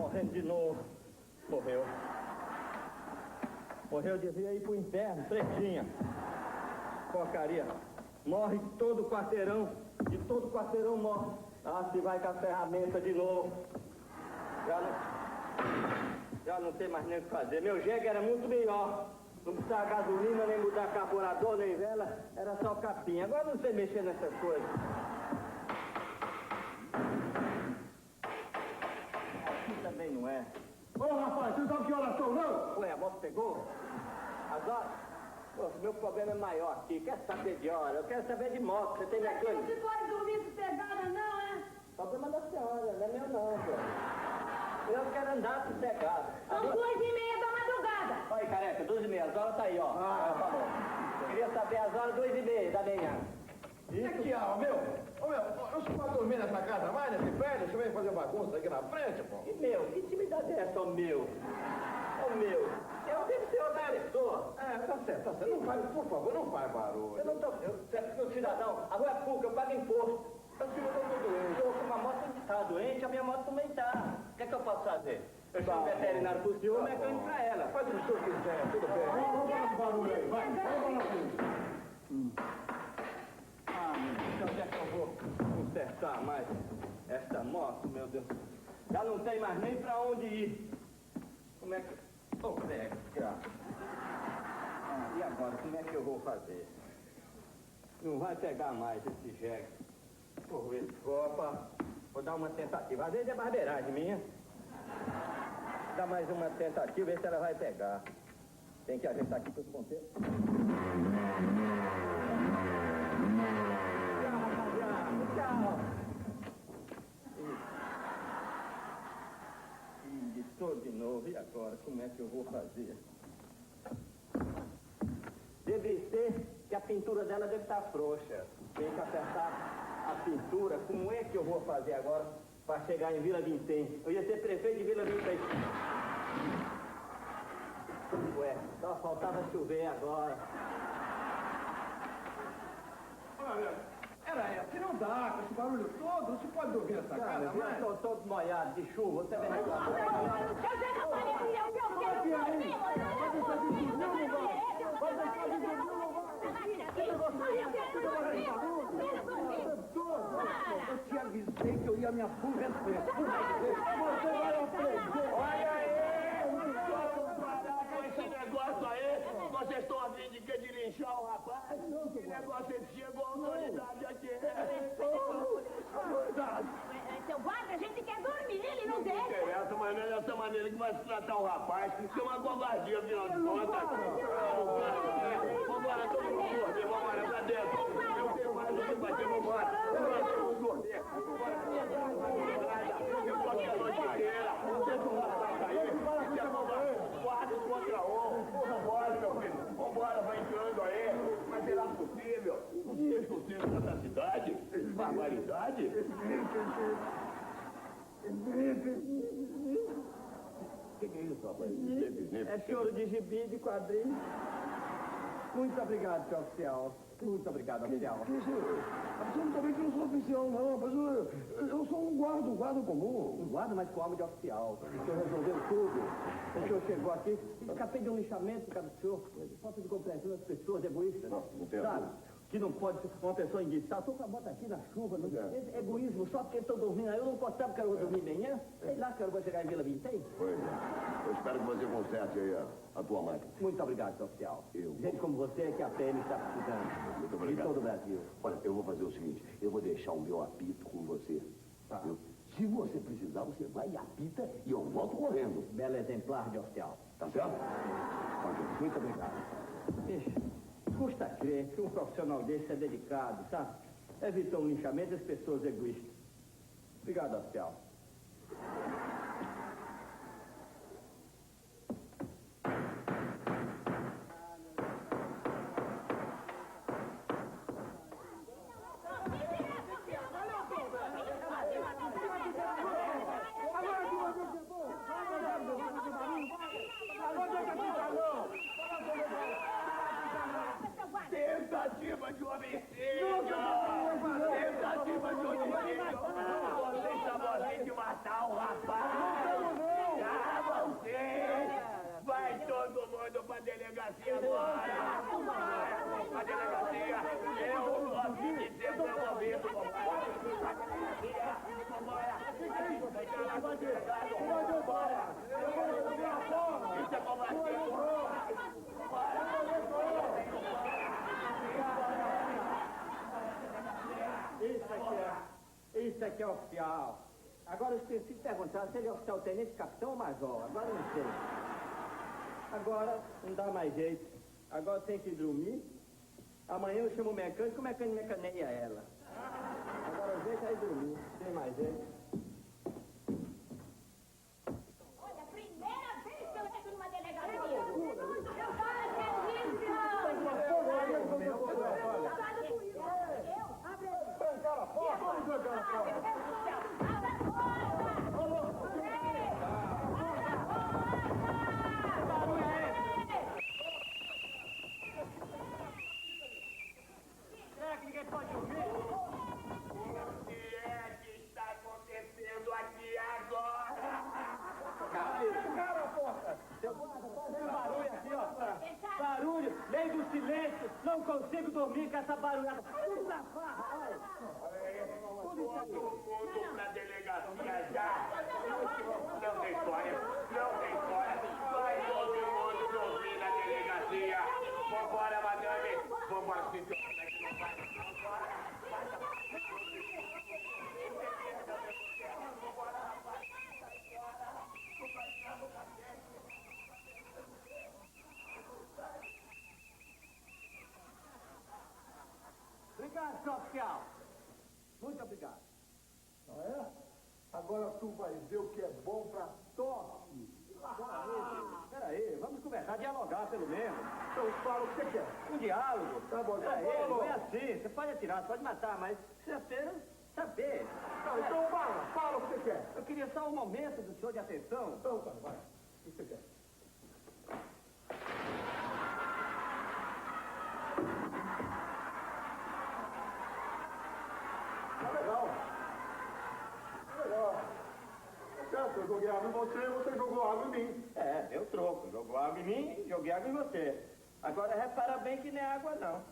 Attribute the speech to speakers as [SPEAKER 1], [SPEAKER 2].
[SPEAKER 1] morrendo de novo. Morreu. Morreu, devia ir pro inferno, pretinha. Porcaria. Morre de todo o quarteirão. De todo o quarteirão morre. Ah, se vai com a ferramenta de novo. Já não tem mais nem o que fazer. Meu jegue era muito melhor. Não precisava gasolina, nem mudar carburador, nem vela. Era só capinha. Agora não sei mexer nessas coisas. Aqui também não é.
[SPEAKER 2] Ô, rapaz, você não sabe que horas são, não?
[SPEAKER 1] Ué, a moto pegou? Agora? Pô, meu problema é maior aqui. Quer saber de hora? Eu quero saber de moto. Você tem minha coisa?
[SPEAKER 3] Não se pode dormir sossegada, não, é?
[SPEAKER 1] Problema da senhora, não é meu não, pô. Eu quero andar sossegado.
[SPEAKER 3] São 2h30 da madrugada.
[SPEAKER 1] Olha, careca, 2h30, as horas tá aí, ó. Falou. Eu queria saber as horas 2h30 da manhã.
[SPEAKER 2] E aqui, ó, meu, eu só posso dormir nessa casa mais, nesse prédio, deixa eu ver fazer bagunça aqui na frente, pô.
[SPEAKER 1] E meu, que intimidade é essa, ó, meu? Ó, meu. Eu devo ser outra pessoa.
[SPEAKER 2] Tá certo. Não faz, por favor, não faz barulho.
[SPEAKER 1] Eu não tô... Meu cidadão, a rua é pública, eu pago imposto.
[SPEAKER 2] Eu tô doente.
[SPEAKER 1] Eu, uma moto está doente, a minha moto também tá. O que é que eu posso fazer? Eu chamo veterinário pro senhor, mecânico pra ela.
[SPEAKER 2] Faz o que o senhor quiser, tudo bem. Vamos fazer barulho aí, vai. Vamos lá.
[SPEAKER 1] Ah, meu Deus, onde é que eu vou consertar mais esta moto, meu Deus? Já não tem mais nem pra onde ir. Como é que... Ô, pega. E agora, como é que eu vou fazer? Não vai pegar mais esse jegue. Por ver, opa, vou dar uma tentativa. Às vezes é barbeiragem minha. Dá mais uma tentativa, ver se ela vai pegar. Tem que ajeitar aqui com os ponteiros. Tchau, rapaziada. Tchau. E estou de novo. E agora? Como é que eu vou fazer? Deve ser que a pintura dela deve estar frouxa. Tem que apertar a pintura. Como é que eu vou fazer agora para chegar em Vila Vintém? Eu ia ser prefeito de Vila Vintém. Ué, só faltava chover agora.
[SPEAKER 2] Olha, se não dá, com esse barulho todo, não se pode dormir nessa casa,
[SPEAKER 1] Eu estou todo molhado de chuva, você vem aqui.
[SPEAKER 2] Eu te avisei que eu ia me aborrecer. Você vai aprender.
[SPEAKER 4] Olha aí! Com esse negócio aí, vocês estão a fim de que de linchar o rapaz? Que negócio esse chegou a autoridade aqui.
[SPEAKER 3] Seu guarda, a gente quer dormir, ele não
[SPEAKER 4] Não
[SPEAKER 3] deixa.
[SPEAKER 4] interessa, mas não é dessa maneira que vai se tratar o rapaz. Isso é uma covardia, afinal de contas. Vambora, todo mundo dormir, vambora, pra dentro. Eu tenho mais o que bater, vambora. Vamos dormir. Eu tô aqui a noite inteira. Deixa o rapaz aí. Isso é covardia. 4 contra 1. Vambora, meu filho. Vambora, vai entrando aí. Mas será possível? Isso no centro dessa cidade? Barbaridade? O que é isso, rapaz?
[SPEAKER 1] É choro de gibi, de quadrinho. Muito obrigado, seu oficial. Muito obrigado, oficial.
[SPEAKER 2] Absolutamente não sou oficial, não, mas eu sou um guarda comum.
[SPEAKER 1] Um guarda, mas com alma de oficial. O senhor resolveu tudo. O senhor chegou aqui, escapei de um lixamento por causa do senhor. Falta de compreensão das pessoas egoístas.
[SPEAKER 2] Não tem
[SPEAKER 1] sabe? Que não pode ser uma pessoa enguiçada. Estou com a bota aqui na chuva. Esse egoísmo, só porque estou dormindo. Eu não gostava que eu vou dormir amanhã. Sei lá que eu vou chegar em Vila Vintém.
[SPEAKER 4] Pois é. Eu espero que você conserte aí a tua máquina.
[SPEAKER 1] Muito obrigado, seu oficial. Gente como você é que a PM está precisando.
[SPEAKER 4] Muito obrigado.
[SPEAKER 1] De todo o Brasil.
[SPEAKER 4] Olha, eu vou fazer o seguinte, eu vou deixar o meu apito com você.
[SPEAKER 1] Tá.
[SPEAKER 4] Viu? Se você precisar, você vai e apita e eu volto correndo.
[SPEAKER 1] Belo exemplar de oficial.
[SPEAKER 4] Tá certo?
[SPEAKER 1] Muito obrigado. Bicho, custa crer que um profissional desse é dedicado, sabe? Evitou um linchamento das pessoas egoístas. Obrigado, oficial.
[SPEAKER 4] Tentativa de homicídio! Tentativa de homicídio! Você está morrendo de matar o rapaz! Vai todo mundo pra delegacia agora. A delegacia, eu vou dizer promovido. Vambora. Isso é combativo.
[SPEAKER 1] Isso aqui é oficial. Agora eu esqueci de perguntar se ele é oficial tenente, capitão ou major. Agora eu não sei. Agora não dá mais jeito. Agora tem que dormir. Amanhã eu chamo o mecânico mecaneia ela. Agora o jeito é dormir. Não tem mais jeito.
[SPEAKER 3] Olha, primeira vez que eu entro numa delegacia. Eu falo serviço.
[SPEAKER 2] Trancaram a porta? Vamos trancar a porta.
[SPEAKER 1] Será que ninguém pode dormir?
[SPEAKER 4] O que é que está acontecendo aqui agora?
[SPEAKER 2] Trancaram a porta.
[SPEAKER 1] Seu guarda, fazendo barulho aqui, ó. Barulho, lei do silêncio. Não consigo dormir com essa barulhada.
[SPEAKER 4] Todo mundo pra delegacia já. Não tem história, não tem história. Vai todo mundo dormir na delegacia. Vambora, madame. Vambora, senhor.
[SPEAKER 1] Obrigado, seu oficial. Muito obrigado.
[SPEAKER 2] Ah, é? Agora tu vai ver o que é bom pra tosse.
[SPEAKER 1] Peraí, vamos conversar, dialogar pelo menos.
[SPEAKER 2] Então fala o que você quer.
[SPEAKER 1] Um diálogo.
[SPEAKER 2] Tá bom, então
[SPEAKER 1] Peraí,
[SPEAKER 2] fala
[SPEAKER 1] não
[SPEAKER 2] logo.
[SPEAKER 1] é assim. Você pode atirar, você pode matar, mas você apenas saber.
[SPEAKER 2] Tá, então fala o que você quer.
[SPEAKER 1] Eu queria só um momento do senhor de atenção.
[SPEAKER 2] Então tá, vai. O que você quer? Tá legal. Tá legal. Certo, eu joguei água em você, você jogou água em mim.
[SPEAKER 1] É, deu troco. Jogou água em mim, joguei água em você. Agora repara bem que não é água, não.